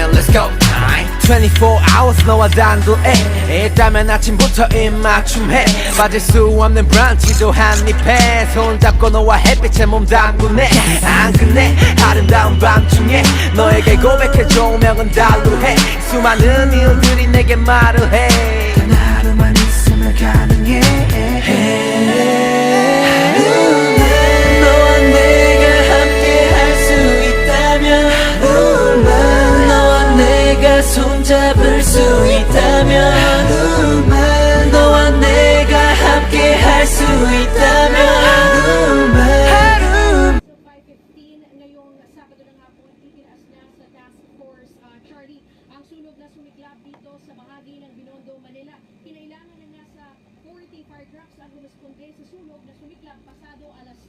있다면 let's go time 24 hours 너와 단둘에 있다면 아침부터 입맞춤해 빠질 수 없는 브런치도 한입해 손잡고 너와 햇빛에 몸 담그네 안 끝내 아름다운 밤중에 너에게 고백해 조명은 달루해 수많은 일들이 내게 말을 해 단 하루만 있으면 가능해 너와 내가 함께 할 수 있다면 너와 내가 손잡을 수 있다면 너와 내가 함께 할 수 있다면 5:15 ngayong Sabado ng hapon, itinaas na sa Task Force Charlie ang sunog na sumiklab dito sa bahagi ng Binondo, Manila. Kinailangan na nasa 40 fire trucks ang rumisponde sa sunog na sumiklab pasado alas